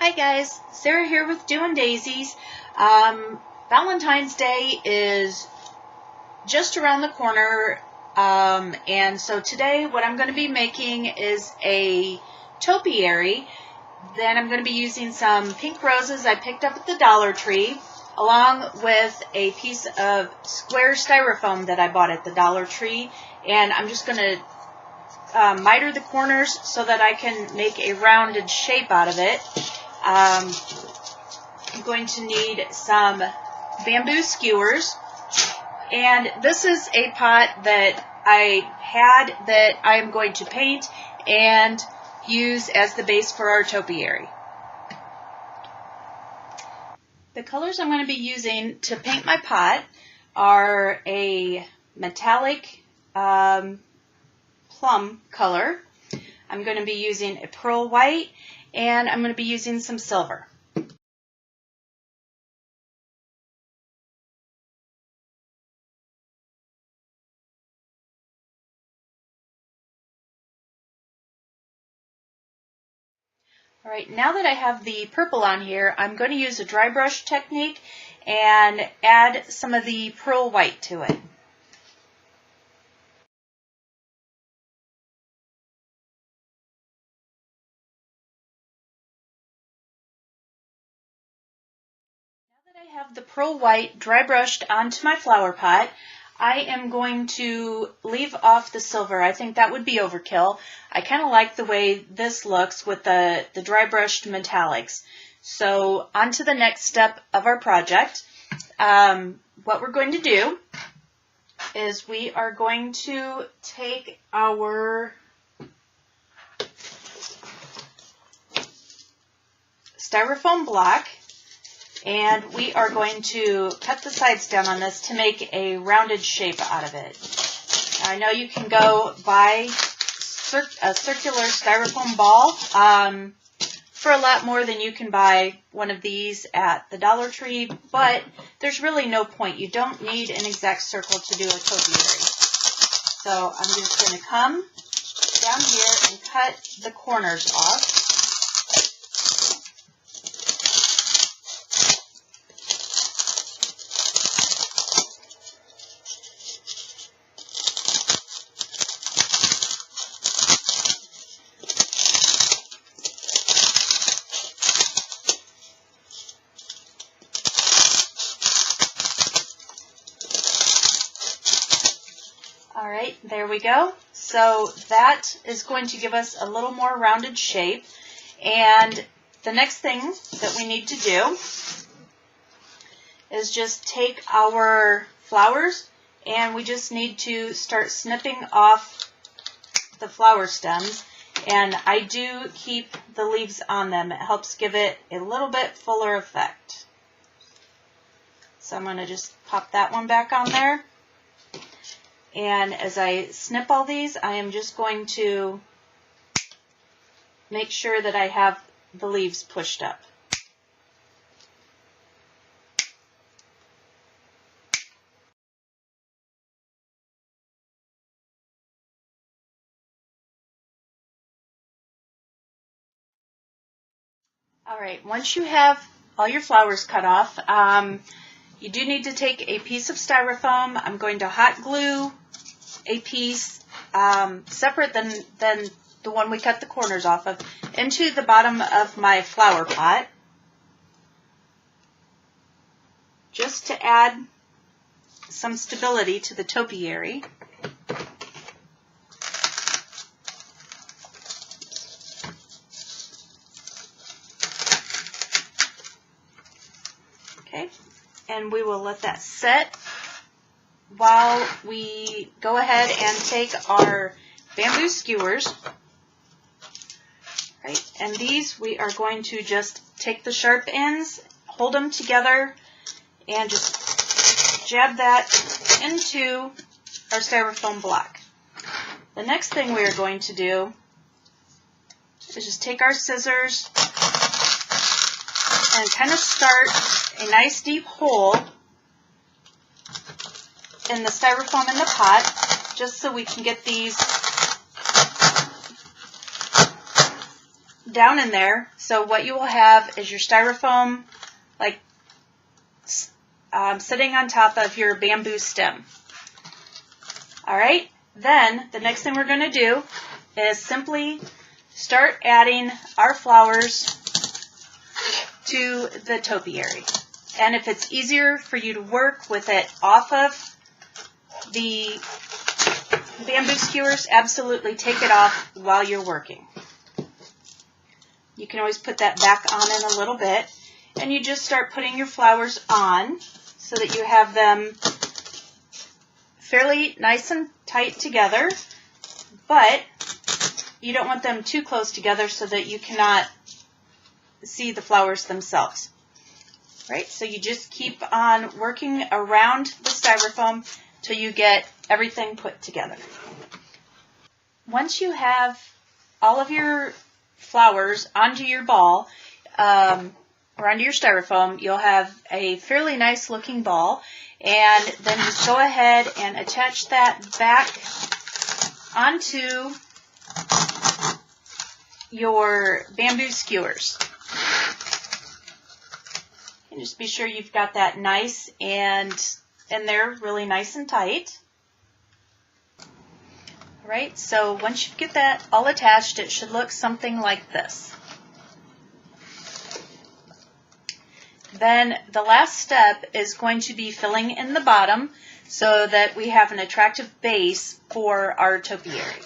Hi guys, Sarah here with Doing Daisies. Valentine's Day is just around the corner, and so today what I'm going to be making is a topiary. Then I'm going to be using some pink roses I picked up at the Dollar Tree, along with a piece of square styrofoam that I bought at the Dollar Tree, and I'm just going to miter the corners so that I can make a rounded shape out of it. I'm going to need some bamboo skewers, and this is a pot that I had that I'm going to paint and use as the base for our topiary. The colors I'm going to be using to paint my pot are a metallic plum color. I'm going to be using a pearl white, and I'm going to be using some silver. Now Alright, now that I have the purple on here, I'm going to use a dry brush technique and add some of the pearl white to it. I have the pearl white dry brushed onto my flower pot. I am going to leave off the silver. I think that would be overkill. I kind of like the way this looks with the dry brushed metallics. So on to the next step of our project. What we're going to do is we are going to take our Styrofoam block, and we are going to cut the sides down on this to make a rounded shape out of it. I know you can go buy a circular styrofoam ball for a lot more than you can buy one of these at the Dollar Tree, but there's really no point. You don't need an exact circle to do a topiary. So I'm just going to come down here and cut the corners off. Alright, there we go. So that is going to give us a little more rounded shape. And the next thing that we need to do is just take our flowers, and we just need to start snipping off the flower stems. And I do keep the leaves on them. It helps give it a little bit fuller effect. So I'm going to just pop that one back on there. And as I snip all these, I am just going to make sure that I have the leaves pushed up. Alright, once you have all your flowers cut off, you do need to take a piece of styrofoam. I'm going to hot glue a piece separate than the one we cut the corners off of into the bottom of my flower pot, just to add some stability to the topiary. Okay, and we will let that set while we go ahead and take our bamboo skewers. Right, and these we are going to just take the sharp ends, hold them together, and just jab that into our styrofoam block. The next thing we are going to do is just take our scissors and kind of start a nice deep hole in the styrofoam in the pot, just so we can get these down in there. So what you will have is your styrofoam like sitting on top of your bamboo stem. Alright, then the next thing we're going to do is simply start adding our flowers to the topiary. And if it's easier for you to work with it off of the bamboo skewers, absolutely take it off while you're working. You can always put that back on in a little bit, and you just start putting your flowers on so that you have them fairly nice and tight together, but you don't want them too close together so that you cannot see the flowers themselves. Right? So you just keep on working around the styrofoam till you get everything put together. Once you have all of your flowers onto your ball, or onto your styrofoam, you'll have a fairly nice looking ball, and then just go ahead and attach that back onto your bamboo skewers. And just be sure you've got that nice and in there, really nice and tight. Alright, so once you get that all attached, it should look something like this. Then the last step is going to be filling in the bottom so that we have an attractive base for our topiary.